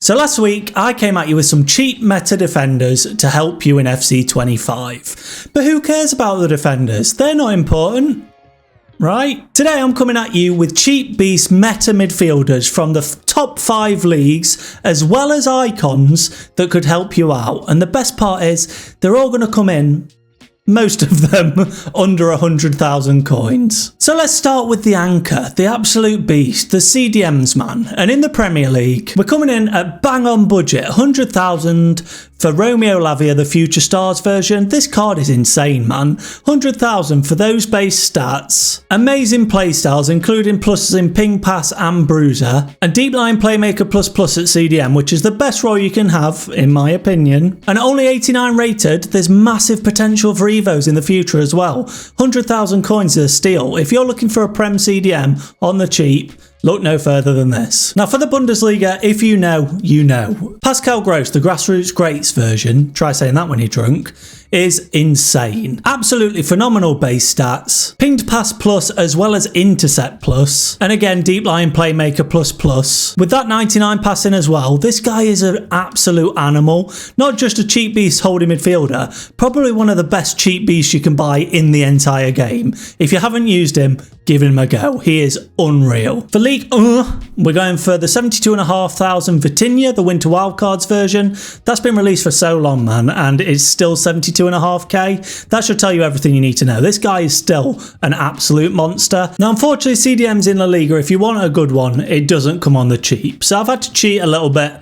So last week, I came at you with some cheap meta defenders to help you in FC25. But who cares about the defenders? They're not important, right? Today I'm coming at you with cheap beast meta midfielders from the top 5 leagues, as well as icons that could help you out. And the best part is, they're all going to come in, most of them, under 100,000 coins. So let's start with the anchor, the absolute beast, the CDMs, man. And in the Premier League, we're coming in at bang on budget, 100,000 for Romeo Lavia, the Future Stars version. This card is insane, man. 100,000 for those base stats. Amazing playstyles, including pluses in ping, pass and bruiser. And deep line playmaker plus plus at CDM, which is the best role you can have, in my opinion. And only 89 rated, there's massive potential for Evos in the future as well. 100,000 coins is a steal. If you're looking for a Prem CDM on the cheap, look no further than this. Now for the Bundesliga, if you know, you know. Pascal Gross, the Grassroots Greats version, try saying that when you're drunk, is insane. Absolutely phenomenal base stats. Pinged pass plus as well as intercept plus. And again, deep line playmaker plus plus. With that 99 passing as well, this guy is an absolute animal. Not just a cheap beast holding midfielder, probably one of the best cheap beasts you can buy in the entire game. If you haven't used him, give him a go. He is unreal. For League, we're going for the 72,500 Vitinha, the Winter Wildcards version. That's been released for so long, man, and it's still 72.5k. That should tell you everything you need to know. This guy is still an absolute monster. Now, unfortunately, CDMs in La Liga, if you want a good one, it doesn't come on the cheap. So I've had to cheat a little bit,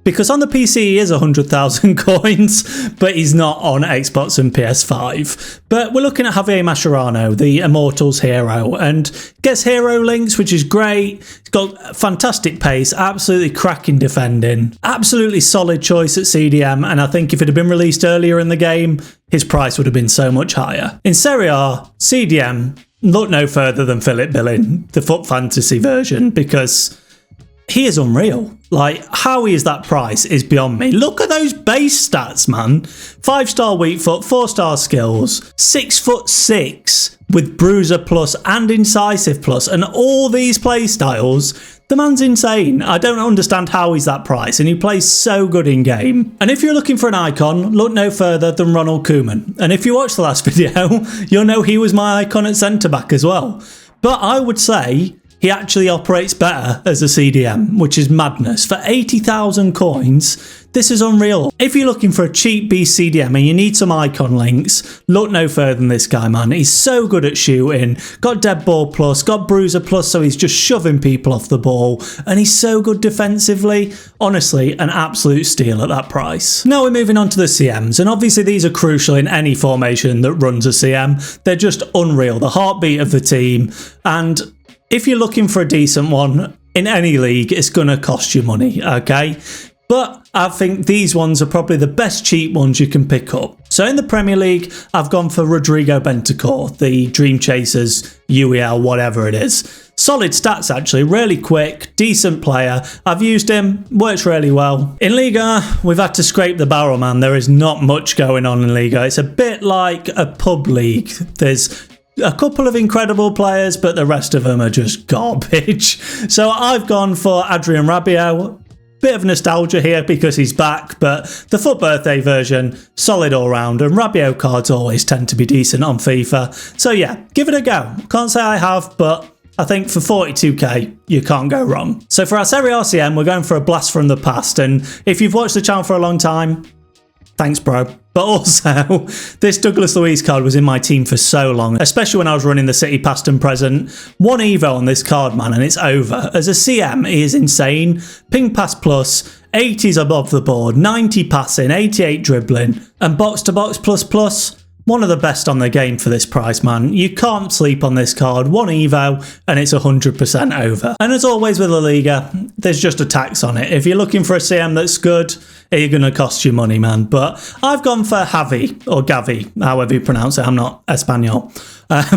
because on the PC he is 100,000 coins, but he's not on Xbox and PS5. But we're looking at Javier Mascherano, the Immortals hero, and gets hero links, which is great. He's got fantastic pace, absolutely cracking defending, absolutely solid choice at CDM, and I think if it had been released earlier in the game, his price would have been so much higher. In Serie A, CDM, look no further than Philip Billing, the Foot Fantasy version, because he is unreal. Like, how he is that price is beyond me. Look at those base stats, man. 5-star weak foot, 4-star skills, 6'6" with bruiser plus and incisive plus, and all these play styles. The man's insane. I don't understand how he's that price, and he plays so good in game. And if you're looking for an icon, look no further than Ronald Koeman. And if you watched the last video, you'll know he was my icon at centre back as well. But I would say he actually operates better as a CDM, which is madness. For 80,000 coins, this is unreal. If you're looking for a cheap beast CDM and you need some icon links, look no further than this guy, man. He's so good at shooting, got dead ball plus, got bruiser plus, so he's just shoving people off the ball, and he's so good defensively. Honestly, an absolute steal at that price. Now we're moving on to the CMs, and obviously these are crucial in any formation that runs a CM. They're just unreal, the heartbeat of the team, and if you're looking for a decent one in any league, it's going to cost you money, okay? But I think these ones are probably the best cheap ones you can pick up. So in the Premier League, I've gone for Rodrigo Bentancur, the Dream Chasers, UEL, whatever it is. Solid stats, actually, really quick, decent player. I've used him, works really well. In Liga, we've had to scrape the barrel, man. There is not much going on in Liga. It's a bit like a pub league. There's a couple of incredible players, but the rest of them are just garbage. So I've gone for Adrien Rabiot. Bit of nostalgia here because he's back, but the Foot Birthday version, solid all round, and Rabiot cards always tend to be decent on FIFA. So yeah, give it a go. Can't say I have, but I think for 42k, you can't go wrong. So for our Serie A CM, we're going for a blast from the past, and if you've watched the channel for a long time, thanks, bro. But also, this Douglas Luiz card was in my team for so long, especially when I was running the City past and present. 1 Evo on this card, man, and it's over. As a CM, he is insane. Ping pass plus, 80s above the board, 90 passing, 88 dribbling, and box to box plus plus. One of the best on the game for this price, man. You can't sleep on this card. 1 Evo, and it's 100% over. And as always with La Liga, there's just a tax on it. If you're looking for a CM that's good, it's going to cost you money, man. But I've gone for Javi, or Gavi, however you pronounce it. I'm not Espanol. But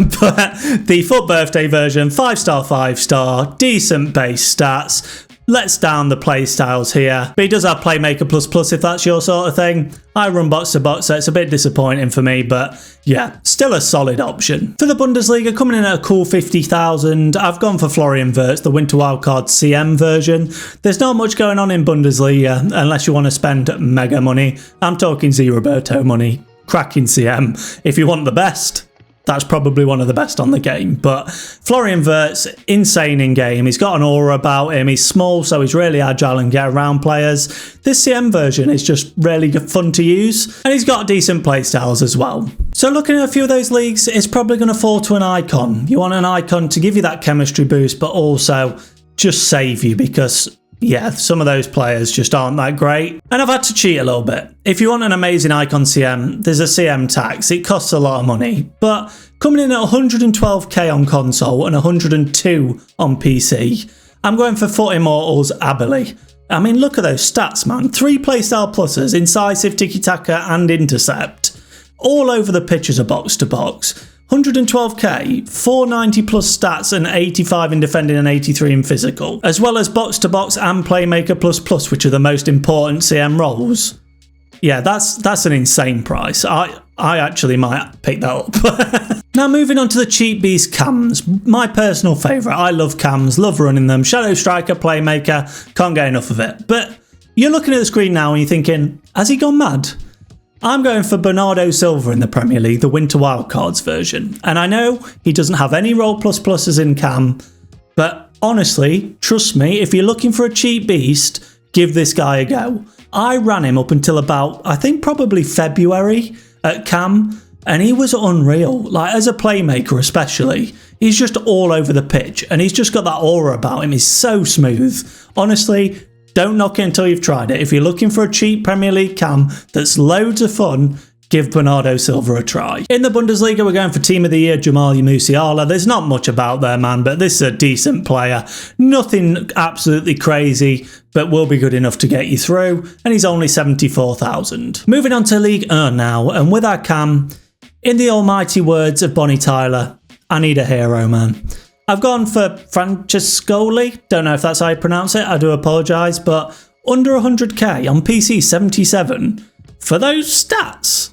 the Foot Birthday version, 5-star, 5-star, decent base stats. lets down the play styles here, but he does have Playmaker plus if that's your sort of thing. I run box to box, so it's a bit disappointing for me, but yeah, still a solid option. For the Bundesliga, coming in at a cool 50,000, I've gone for Florian Wirtz, the Winter Wildcard CM version. There's not much going on in Bundesliga unless you want to spend mega money. I'm talking Z Roberto money, cracking CM. If you want the best, that's probably one of the best on the game. But Florian Wirtz, insane in game. He's got an aura about him. He's small, so he's really agile and get around players. This CM version is just really fun to use, and he's got decent playstyles as well. So looking at a few of those leagues, it's probably going to fall to an icon. You want an icon to give you that chemistry boost, but also just save you, because yeah, some of those players just aren't that great. And I've had to cheat a little bit. If you want an amazing icon CM, there's a CM tax. It costs a lot of money. But coming in at 112k on console and 102 on PC, I'm going for Foot Immortals Abilene. I mean, look at those stats, man. 3 playstyle pluses, incisive, tiki-taka and intercept. All over the pitch as a box to box. 112k, 490 plus stats and 85 in defending and 83 in physical, as well as box to box and Playmaker plus, which are the most important CM roles. Yeah, that's an insane price. I actually might pick that up. Now moving on to the cheap beast cams, my personal favourite. I love cams, love running them. Shadow Striker, Playmaker, can't get enough of it. But you're looking at the screen now and you're thinking, has he gone mad? I'm going for Bernardo Silva in the Premier League, the Winter Wildcards version. And I know he doesn't have any role pluses in cam, but honestly, trust me, if you're looking for a cheap beast, give this guy a go. I ran him up until about, I think probably February at cam, and he was unreal. Like, as a playmaker especially, he's just all over the pitch, and he's just got that aura about him. He's so smooth. Honestly, don't knock it until you've tried it. If you're looking for a cheap Premier League cam that's loads of fun, give Bernardo Silva a try. In the Bundesliga, we're going for Team of the Year, Jamal Musiala. There's not much about there, man, but this is a decent player. Nothing absolutely crazy, but will be good enough to get you through, and he's only 74,000. Moving on to League 1 now, and with our cam, in the almighty words of Bonnie Tyler, I need a hero, man. I've gone for Francescoli. Don't know if that's how you pronounce it. I do apologise, but under 100k on PC 77 for those stats.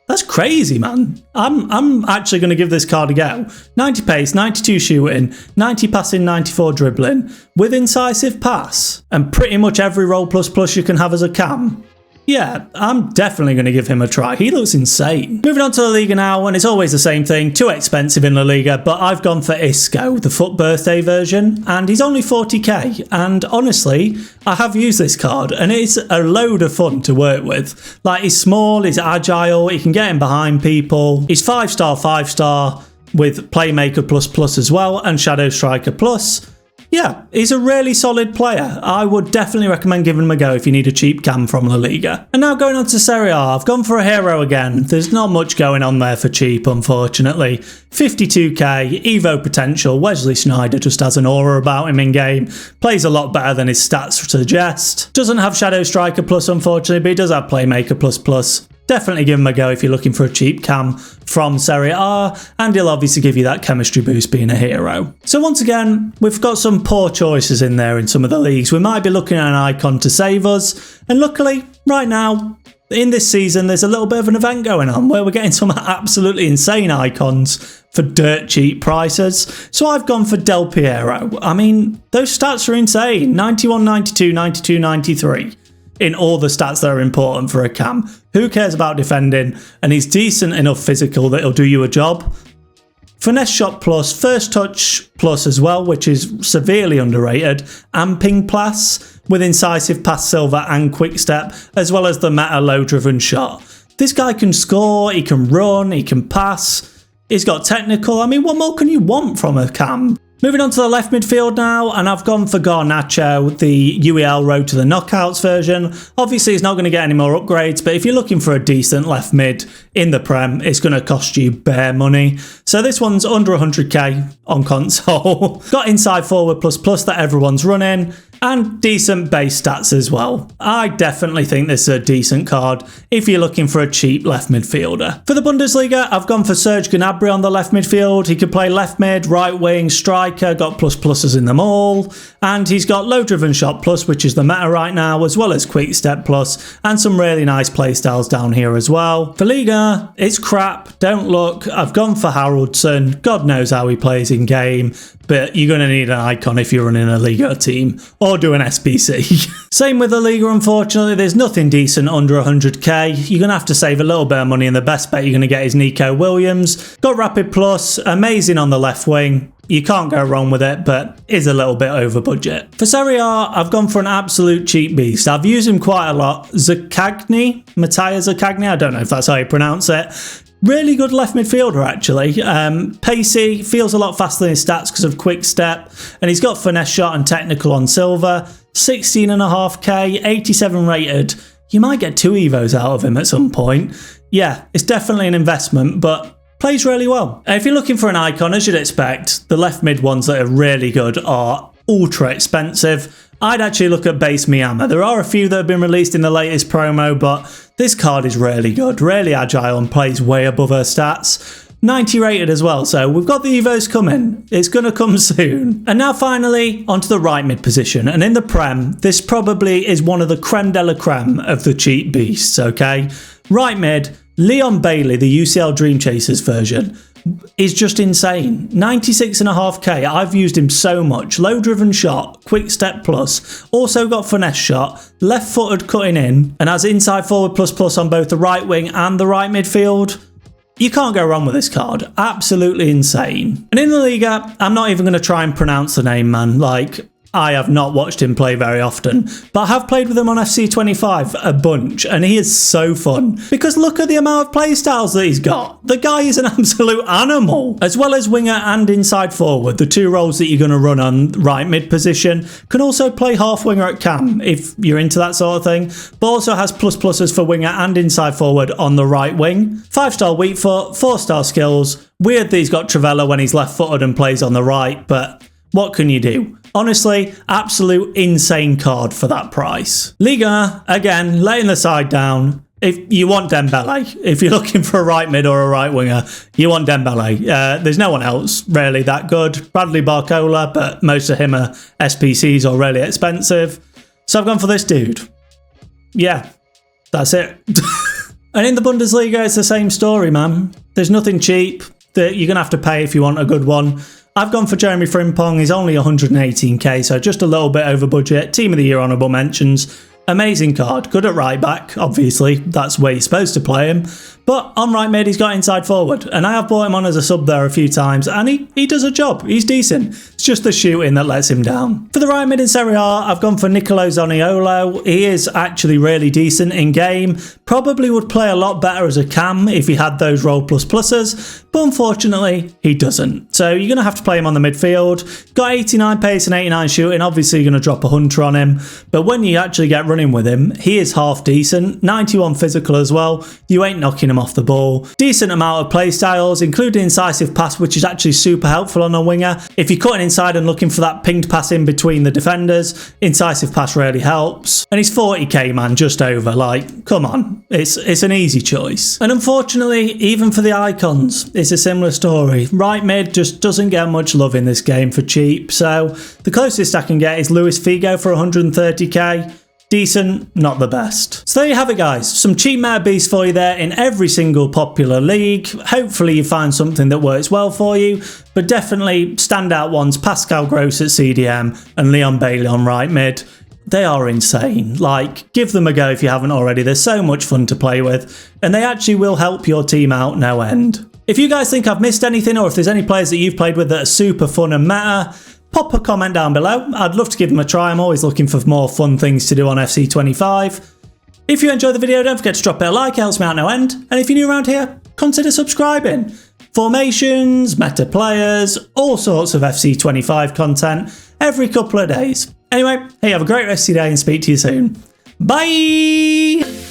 That's crazy, man. I'm actually going to give this card a go. 90 pace, 92 shooting, 90 passing, 94 dribbling, with incisive pass, and pretty much every role plus you can have as a cam. Yeah, I'm definitely going to give him a try. He looks insane. Moving on to La Liga now, and it's always the same thing. Too expensive in La Liga, but I've gone for Isco, the FUT birthday version, and he's only 40k. And honestly, I have used this card, and it's a load of fun to work with. Like, he's small, he's agile, he can get in behind people. He's 5-star with Playmaker plus as well, and Shadow Striker plus. Yeah, he's a really solid player. I would definitely recommend giving him a go if you need a cheap cam from La Liga. And now going on to Serie A, I've gone for a hero again. There's not much going on there for cheap, unfortunately. 52k, Evo potential, Wesley Sneijder just has an aura about him in game. Plays a lot better than his stats suggest. Doesn't have Shadow Striker plus, unfortunately, but he does have Playmaker plus. Definitely give him a go if you're looking for a cheap cam from Serie A, and he'll obviously give you that chemistry boost being a hero. So once again, we've got some poor choices in there in some of the leagues. We might be looking at an icon to save us, and luckily, right now, in this season, there's a little bit of an event going on where we're getting some absolutely insane icons for dirt cheap prices. So I've gone for Del Piero. I mean, those stats are insane. 91, 92, 92, 93. In all the stats that are important for a cam. Who cares about defending? And he's decent enough physical that he'll do you a job. Finesse shot plus, first touch plus as well, which is severely underrated. And ping plus with incisive pass silver and quick step, as well as the meta low driven shot. This guy can score, he can run, he can pass. He's got technical. I mean, what more can you want from a cam? Moving on to the left midfield now, and I've gone for Garnacho, the UEL Road to the Knockouts version. Obviously, it's not going to get any more upgrades, but if you're looking for a decent left mid in the Prem, it's going to cost you bare money. So this one's under 100k on console. Got inside forward plus that everyone's running, and decent base stats as well. I definitely think this is a decent card if you're looking for a cheap left midfielder. For the Bundesliga, I've gone for Serge Gnabry on the left midfield. He could play left mid, right wing, striker, got pluses in them all. And he's got Low Driven Shot Plus, which is the meta right now, as well as Quick Step Plus, and some really nice playstyles down here as well. For Liga, it's crap, don't look. I've gone for Haraldson. God knows how he plays in game, but you're going to need an icon if you're running a Liga team, or do an SBC. Same with the Liga, unfortunately. There's nothing decent under 100k. You're going to have to save a little bit of money, and the best bet you're going to get is Nico Williams. Got Rapid Plus, amazing on the left wing. You can't go wrong with it, but is a little bit over budget. For Serie A, I've gone for an absolute cheap beast. I've used him quite a lot. Mattia Zaccagni, I don't know if that's how you pronounce it. Really good left midfielder, actually. Pacey, feels a lot faster than his stats because of quick step, and he's got finesse shot and technical on silver. 16.5k, 87 rated. You might get 2 evos out of him at some point. Yeah, it's definitely an investment, but plays really well. If you're looking for an icon, as you'd expect, the left mid ones that are really good are ultra expensive. I'd actually look at base Miyama. There are a few that have been released in the latest promo, but this card is really good, really agile, and plays way above her stats. 90 rated as well, so we've got the evos coming. It's going to come soon. And now finally, onto the right mid position. And in the Prem, this probably is one of the creme de la creme of the cheap beasts, okay? Right mid, Leon Bailey, the UCL Dream Chasers version, is just insane. 96.5k, I've used him so much. Low driven shot, quick step plus, also got finesse shot, left footed cutting in, and has inside forward plus plus on both the right wing and the right midfield. You can't go wrong with this card. Absolutely insane. And in the Liga, I'm not even going to try and pronounce the name, man. Like, I have not watched him play very often, but I have played with him on FC25 a bunch, and he is so fun. Because look at the amount of playstyles that he's got. The guy is an absolute animal. As well as winger and inside forward, the 2 roles that you're going to run on right mid position, can also play half winger at cam if you're into that sort of thing, but also has plus pluses for winger and inside forward on the right wing. 5-star weak foot, 4-star skills. Weird that he's got Travella when he's left footed and plays on the right, but what can you do? Honestly, absolute insane card for that price. Liga, again, letting the side down. If you want Dembele, if you're looking for a right mid or a right winger, you want Dembele. There's no one else really that good. Bradley Barcola, but most of him are SPCs or really expensive. So I've gone for this dude. Yeah, that's it. And in the Bundesliga, it's the same story, man. There's nothing cheap that you're going to have to pay if you want a good one. I've gone for Jeremy Frimpong. He's only 118k, so just a little bit over budget. Team of the Year honourable mentions. Amazing card. Good at right back, obviously. That's where you're supposed to play him. But on right mid, he's got inside forward. And I have brought him on as a sub there a few times, and he does a job. He's decent. It's just the shooting that lets him down. For the right mid in Serie A, I've gone for Nicolo Zaniolo. He is actually really decent in game. Probably would play a lot better as a cam if he had those roll plus pluses, but unfortunately, he doesn't. So you're going to have to play him on the midfield. Got 89 pace and 89 shooting. Obviously, you're going to drop a hunter on him. But when you actually get running with him, he is half decent. 91 physical as well. You ain't knocking him off the ball. Decent amount of play styles, including incisive pass, which is actually super helpful on a winger. If you're cutting inside and looking for that pinged pass in between the defenders, incisive pass really helps. And he's 40k, man, just over. Like, come on. It's an easy choice. And unfortunately, even for the icons, it's a similar story. Right mid just doesn't get much love in this game for cheap. So the closest I can get is Luis Figo for 130k. Decent, not the best. So there you have it, guys. Some cheap meta beasts for you there in every single popular league. Hopefully you find something that works well for you, but definitely standout ones, Pascal Gross at CDM and Leon Bailey on right mid. They are insane. Like, give them a go if you haven't already. They're so much fun to play with, and they actually will help your team out no end. If you guys think I've missed anything, or if there's any players that you've played with that are super fun and meta, pop a comment down below. I'd love to give them a try. I'm always looking for more fun things to do on FC25. If you enjoyed the video, don't forget to drop it a like, it helps me out no end. And if you're new around here, consider subscribing. Formations, meta players, all sorts of FC25 content every couple of days. Anyway, hey, have a great rest of your day and speak to you soon. Bye!